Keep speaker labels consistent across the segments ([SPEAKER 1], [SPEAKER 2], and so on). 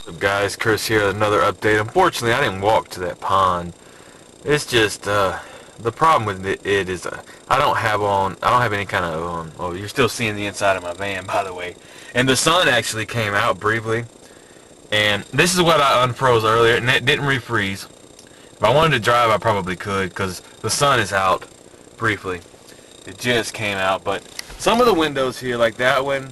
[SPEAKER 1] What's up, guys? Chris here with another update. Unfortunately, I didn't walk to that pond. It's just the problem with it is I don't have any kind of oh, you're still seeing the inside of my van, by the way. And the sun actually came out briefly, and this is what I unfroze earlier, and it didn't refreeze. If I wanted to drive, I probably could because the sun is out briefly. It just came out, but some of the windows here, like that one,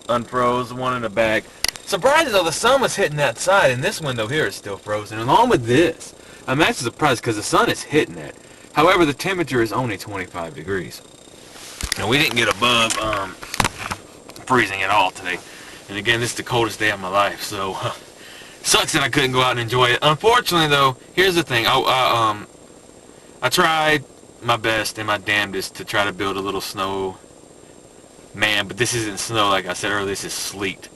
[SPEAKER 1] unfroze. The one in the back. Surprised though, the sun was hitting that side, and this window here is still frozen. Along with this, I'm actually surprised because the sun is hitting it. However, the temperature is only 25 degrees, and we didn't get above freezing at all today. And again, this is the coldest day of my life, so sucks that I couldn't go out and enjoy it. Unfortunately, though, here's the thing. I tried my best and my damnedest to try to build a little snow man, but this isn't snow like I said earlier. This is sleet.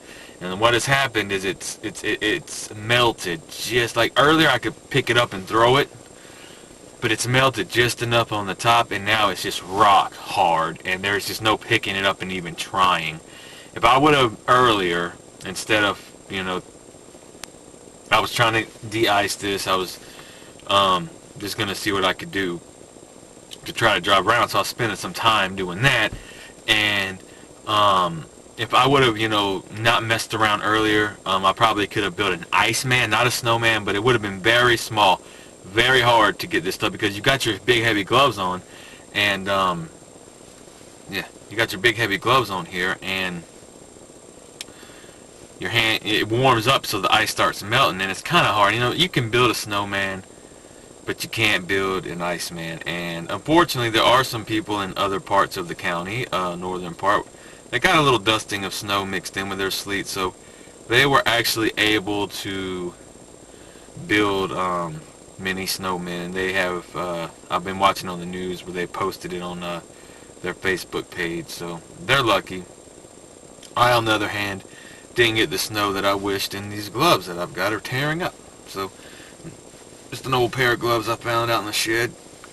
[SPEAKER 1] And what has happened is it's melted. Just like earlier, I could pick it up and throw it, but it's melted just enough on the top, and now it's just rock hard, and there's just no picking it up and even trying. If I would have earlier, instead of, I was trying to de-ice this, I was just gonna see what I could do to try to drive around. So I was spending some time doing that, and if I would have, not messed around earlier, I probably could have built an Iceman, not a snowman, but it would have been very small, very hard to get this stuff because you got your big heavy gloves on, and yeah, you got your big heavy gloves on here, and your hand, it warms up so the ice starts melting, and it's kind of hard. You can build a snowman, but you can't build an Iceman. And unfortunately, there are some people in other parts of the county, northern part, they got a little dusting of snow mixed in with their sleet, so they were actually able to build mini snowmen. They have, I've been watching on the news where they posted it on their Facebook page, so they're lucky. I, on the other hand, didn't get the snow that I wished, and these gloves that I've got are tearing up. So, just an old pair of gloves I found out in the shed,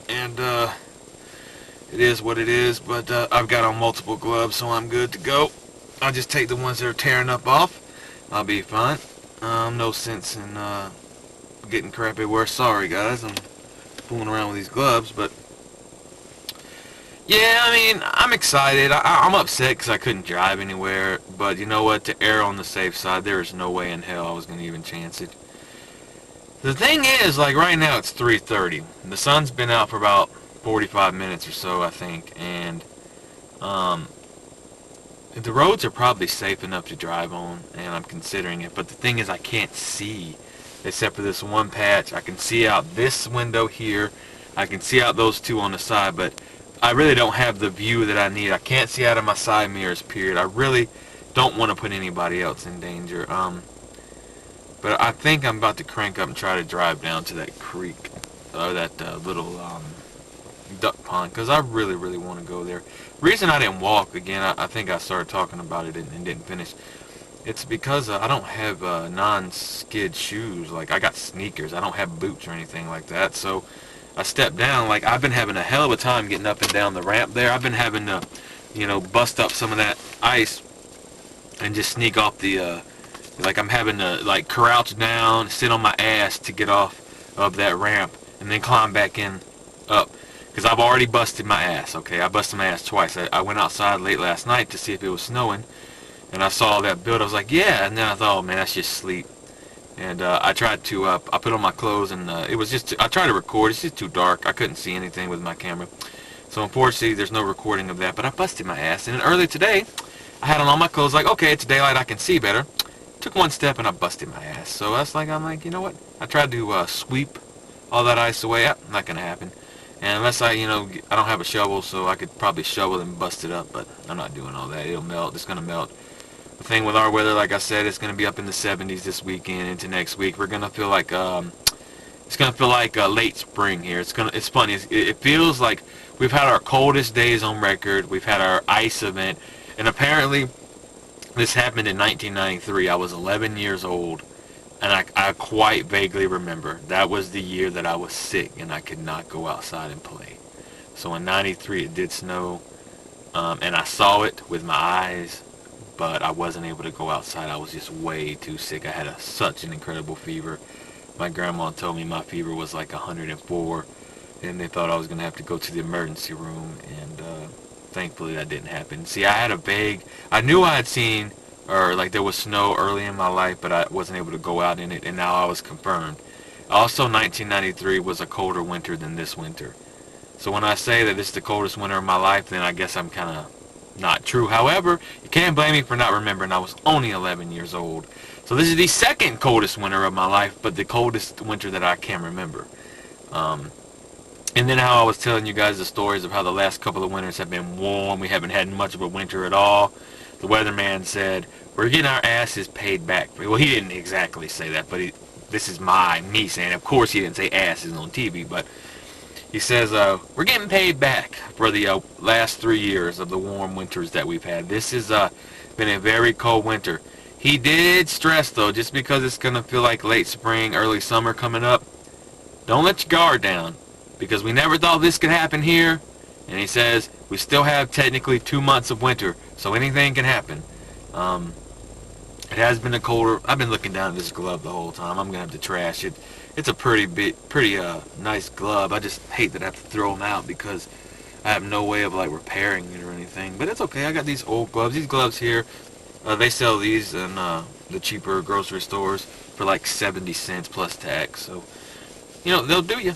[SPEAKER 1] and it is what it is, but I've got on multiple gloves, so I'm good to go. I'll just take the ones that are tearing up off. I'll be fine. No sense in getting crappy worse. Sorry, guys. I'm fooling around with these gloves, but yeah, I'm excited. I'm upset because I couldn't drive anywhere, but you know what? To err on the safe side, there is no way in hell I was going to even chance it. The thing is, like right now it's 3:30. The sun's been out for about 45 minutes or so, I think, and the roads are probably safe enough to drive on, and I'm considering it, but the thing is I can't see except for this one patch. I can see out this window here, I can see out those two on the side, but I really don't have the view that I need. I can't see out of my side mirrors, period. I really don't want to put anybody else in danger. But I think I'm about to crank up and try to drive down to that creek, or that little duck pond, because I really, really want to go there. Reason I didn't walk, again, I think I started talking about it and didn't finish. It's because I don't have non-skid shoes. Like, I got sneakers. I don't have boots or anything like that. So I stepped down. Like, I've been having a hell of a time getting up and down the ramp there. I've been having to, bust up some of that ice and just sneak off the, like I'm having to, like, crouch down, sit on my ass to get off of that ramp and then climb back in up. Because I've already busted my ass, okay? I busted my ass twice. I went outside late last night to see if it was snowing, and I saw that build. I was like, yeah, and then I thought, oh man, that's just sleep. And I tried to, I put on my clothes, and it was just, I tried to record. It's just too dark. I couldn't see anything with my camera. So unfortunately, there's no recording of that, but I busted my ass. And then earlier today, I had on all my clothes, like, okay, it's daylight, I can see better. Took one step, and I busted my ass. So I'm like, you know what? I tried to sweep all that ice away. Not going to happen. And unless I don't have a shovel, so I could probably shovel and bust it up, but I'm not doing all that. It'll melt. It's going to melt. The thing with our weather, like I said, it's going to be up in the 70s this weekend into next week. We're going to feel like, it's going to feel like late spring here. It's funny. It feels like we've had our coldest days on record. We've had our ice event. And apparently, this happened in 1993. I was 11 years old. And I quite vaguely remember that was the year that I was sick and I could not go outside and play. So in 93 it did snow, and I saw it with my eyes, but I wasn't able to go outside. I was just way too sick. I had such an incredible fever. My grandma told me my fever was like 104, and they thought I was going to have to go to the emergency room, and thankfully that didn't happen. See, I knew I had seen, or like there was snow early in my life, but I wasn't able to go out in it, and now I was confirmed. Also, 1993 was a colder winter than this winter. So when I say that this is the coldest winter of my life, then I guess I'm kind of not true. However, you can't blame me for not remembering. I was only 11 years old. So this is the second coldest winter of my life, but the coldest winter that I can remember. And then how I was telling you guys the stories of how the last couple of winters have been warm. We haven't had much of a winter at all. The weatherman said, we're getting our asses paid back. Well, he didn't exactly say that, but this is me saying, of course he didn't say asses on TV, but he says, we're getting paid back for the last 3 years of the warm winters that we've had. This has been a very cold winter. He did stress, though, just because it's going to feel like late spring, early summer coming up, don't let your guard down, because we never thought this could happen here. And he says, we still have technically 2 months of winter, so anything can happen. It has been I've been looking down at this glove the whole time. I'm going to have to trash it. It's a pretty nice glove. I just hate that I have to throw them out because I have no way of like repairing it or anything. But it's okay. I got these old gloves. These gloves here, they sell these in the cheaper grocery stores for like 70 cents plus tax. So, they'll do you.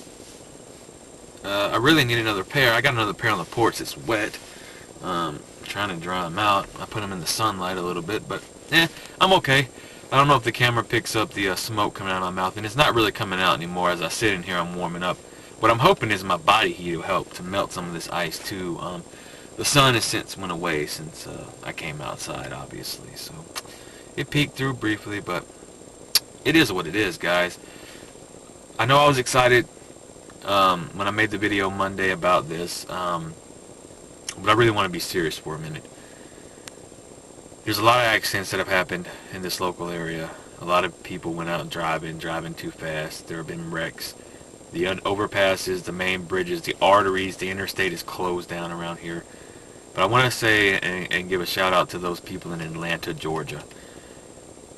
[SPEAKER 1] I really need another pair. I got another pair on the porch that's wet. Trying to dry them out. I put them in the sunlight a little bit, but I'm okay. I don't know if the camera picks up the smoke coming out of my mouth, and it's not really coming out anymore. As I sit in here, I'm warming up. What I'm hoping is my body heat will help to melt some of this ice too. The sun has since went away since I came outside, obviously, so it peeked through briefly, but it is what it is, guys. I know I was excited when I made the video Monday about this, but I really want to be serious for a minute. There's a lot of accidents that have happened in this local area. A lot of people went out driving too fast. There have been wrecks. The overpasses, the main bridges, the arteries, the interstate is closed down around here. But I want to say and give a shout out to those people in Atlanta, Georgia.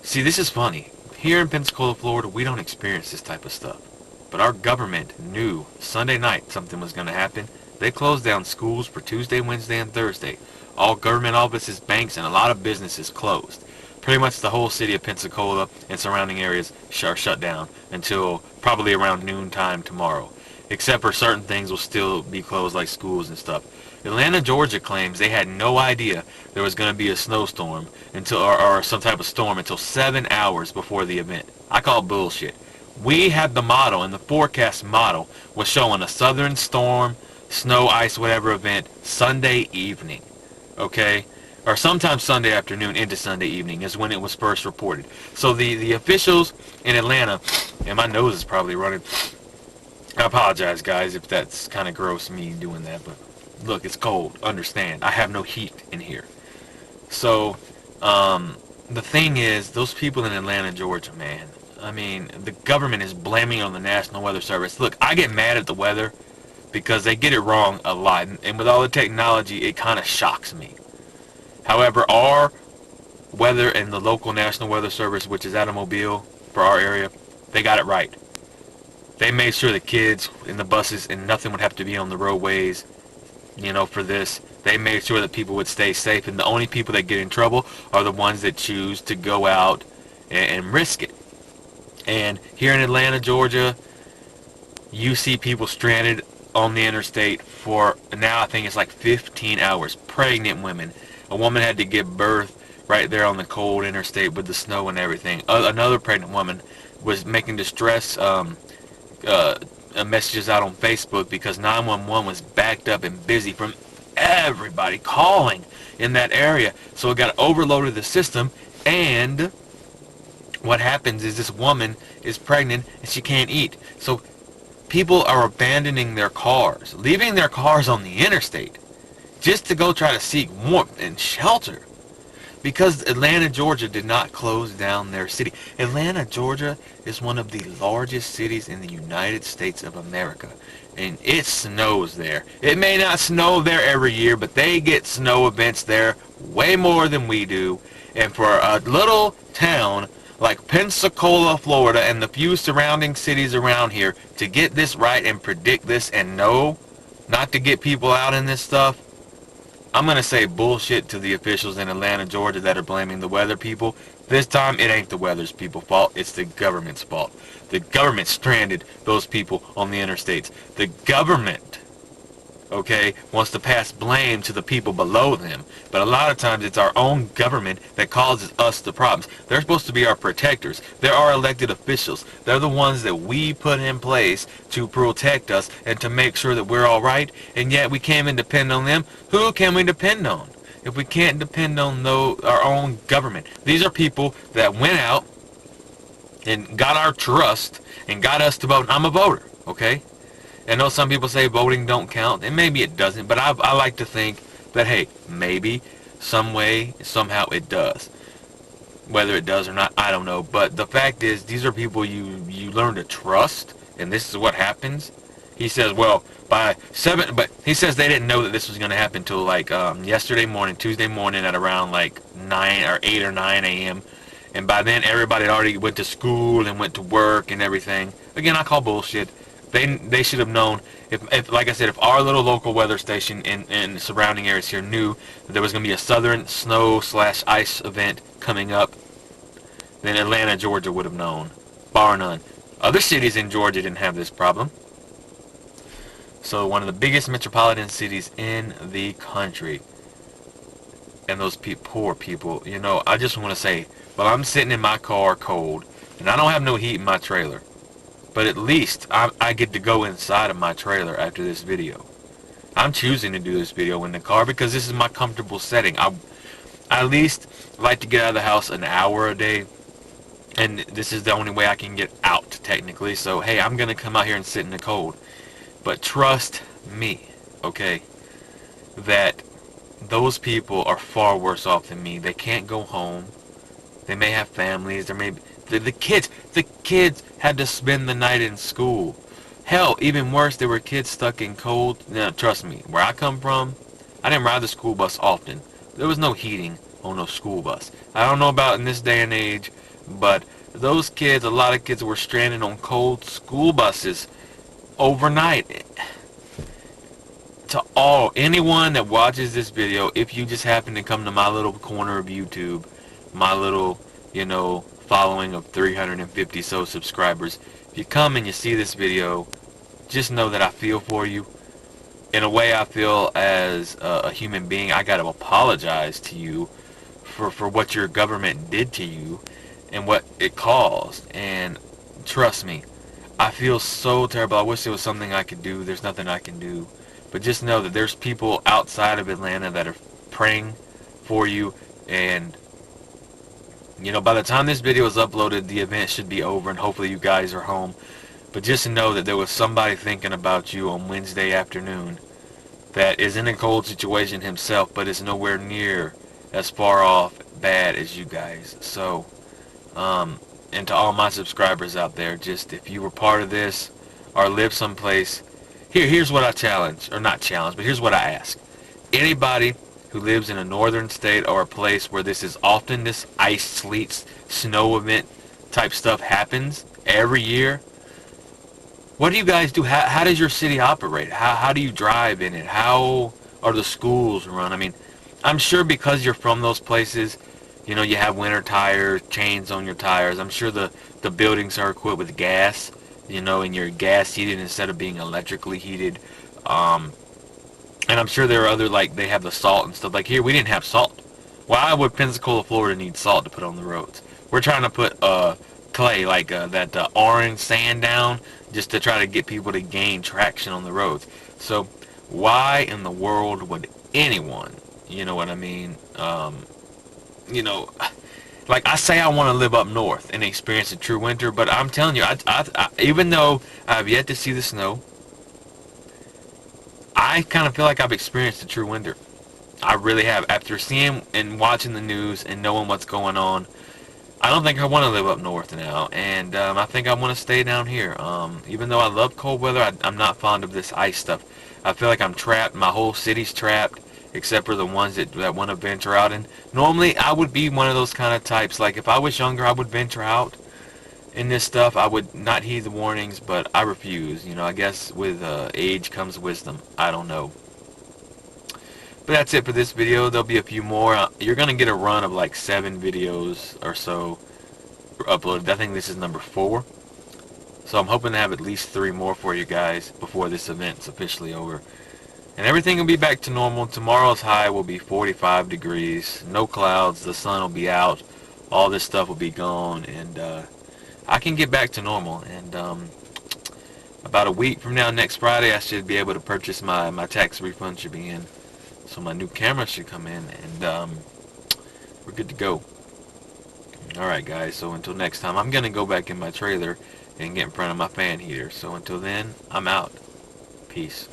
[SPEAKER 1] See, this is funny. Here in Pensacola, Florida, we don't experience this type of stuff. But our government knew Sunday night something was going to happen. They closed down schools for Tuesday, Wednesday, and Thursday. All government offices, banks, and a lot of businesses closed. Pretty much the whole city of Pensacola and surrounding areas are shut down until probably around noontime tomorrow. Except for certain things will still be closed like schools and stuff. Atlanta, Georgia claims they had no idea there was going to be a snowstorm or some type of storm until 7 hours before the event. I call bullshit. We had the model, and the forecast model was showing a southern storm, snow, ice, whatever event Sunday evening. Okay? Or sometime Sunday afternoon into Sunday evening is when it was first reported. So the officials in Atlanta, and my nose is probably running. I apologize, guys, if that's kind of gross, me doing that. But look, it's cold. Understand. I have no heat in here. So the thing is, those people in Atlanta, Georgia, man, I mean, the government is blaming on the National Weather Service. Look, I get mad at the weather because they get it wrong a lot. And with all the technology, it kind of shocks me. However, our weather and the local National Weather Service, which is at a Mobile for our area, they got it right. They made sure the kids in the buses and nothing would have to be on the roadways, for this. They made sure that people would stay safe, and the only people that get in trouble are the ones that choose to go out and risk it. And here in Atlanta, Georgia, you see people stranded on the interstate for, now I think it's like 15 hours. Pregnant women. A woman had to give birth right there on the cold interstate with the snow and everything. Another pregnant woman was making distress messages out on Facebook because 911 was backed up and busy from everybody calling in that area. So it got overloaded the system, and what happens is this woman is pregnant and she can't eat. So people are abandoning their cars, leaving their cars on the interstate just to go try to seek warmth and shelter. Because Atlanta, Georgia did not close down their city. Atlanta, Georgia is one of the largest cities in the United States of America. And it snows there. It may not snow there every year, but they get snow events there way more than we do. And for a little town like Pensacola, Florida, and the few surrounding cities around here to get this right and predict this and know not to get people out in this stuff, I'm going to say bullshit to the officials in Atlanta, Georgia that are blaming the weather people. This time, it ain't the weather's people's fault. It's the government's fault. The government stranded those people on the interstates. The government, okay, wants to pass blame to the people below them. But a lot of times, it's our own government that causes us the problems. They're supposed to be our protectors. They're our elected officials. They're the ones that we put in place to protect us and to make sure that we're all right. And yet, we can't even depend on them. Who can we depend on if we can't depend on our own government? These are people that went out and got our trust and got us to vote. I'm a voter, okay? I know some people say voting don't count, and maybe it doesn't, but I like to think that, hey, maybe, some way, somehow it does. Whether it does or not, I don't know. But the fact is, these are people you learn to trust, and this is what happens. He says, well, by 7, but he says they didn't know that this was going to happen until like yesterday morning, Tuesday morning at around like 9 or 8 or 9 a.m. And by then, everybody had already went to school and went to work and everything. Again, I call bullshit. They should have known, if like I said, if our little local weather station in surrounding areas here knew that there was going to be a southern snow/ice event coming up, then Atlanta, Georgia would have known, bar none. Other cities in Georgia didn't have this problem. So one of the biggest metropolitan cities in the country, and those poor people, you know, I just want to say, well, I'm sitting in my car cold, and I don't have no heat in my trailer. But at least I get to go inside of my trailer after this video. I'm choosing to do this video in the car because this is my comfortable setting. I at least like to get out of the house an hour a day. And this is the only way I can get out, technically. So, hey, I'm going to come out here and sit in the cold. But trust me, okay, that those people are far worse off than me. They can't go home. They may have families. There may be... The kids had to spend the night in school. Hell, even worse, there were kids stuck in cold. Now, trust me, where I come from, I didn't ride the school bus often. There was no heating on no school bus. I don't know about in this day and age, but those kids, a lot of kids were stranded on cold school buses overnight. To anyone that watches this video, if you just happen to come to my little corner of YouTube, my little, you know, following of 350 so subscribers, if you come and you see this video, just know that I feel for you. In a way, I feel as a human being, I got to apologize to you for what your government did to you and what it caused. And trust me, I feel so terrible. I wish there was something I could do. There's nothing I can do. But just know that there's people outside of Atlanta that are praying for you. And you know, by the time this video is uploaded, the event should be over and hopefully you guys are home. But just know that there was somebody thinking about you on Wednesday afternoon that is in a cold situation himself, but is nowhere near as far off bad as you guys. So, and to all my subscribers out there, just if you were part of this or live someplace, here's what I challenge, or not challenge, but here's what I ask. Anybody who lives in a northern state or a place where this is often this ice, sleet, snow event type stuff happens every year, what do you guys do? How does your city operate? How do you drive in it? How are the schools run? I mean, I'm sure because you're from those places, you know, you have winter tires, chains on your tires. I'm sure the buildings are equipped with gas, you know, and you're gas heated instead of being electrically heated. And I'm sure there are other, like, they have the salt and stuff. Like here, we didn't have salt. Why would Pensacola, Florida need salt to put on the roads? We're trying to put clay, like that orange sand down, just to try to get people to gain traction on the roads. So why in the world would anyone, you know what I mean, you know, like I say I want to live up north and experience a true winter, but I'm telling you, I even though I've yet to see the snow, I kind of feel like I've experienced a true winter. I really have. After seeing and watching the news and knowing what's going on, I don't think I want to live up north now, and I think I want to stay down here. Even though I love cold weather, I'm not fond of this ice stuff. I feel like I'm trapped. My whole city's trapped, except for the ones that want to venture out. And normally, I would be one of those kind of types. Like, if I was younger, I would venture out in this stuff. I would not heed the warnings, but I refuse. You know, I guess with age comes wisdom. I don't know. But that's it for this video. There'll be a few more. You're going to get a run of like 7 videos or so uploaded. I think this is number 4. So I'm hoping to have at least 3 more for you guys before this event's officially over. And everything will be back to normal. Tomorrow's high will be 45 degrees. No clouds. The sun will be out. All this stuff will be gone. And I can get back to normal. And about a week from now, next Friday, I should be able to purchase my tax refund should be in. So my new camera should come in, and we're good to go. Alright guys, so until next time, I'm going to go back in my trailer and get in front of my fan heater. So until then, I'm out. Peace.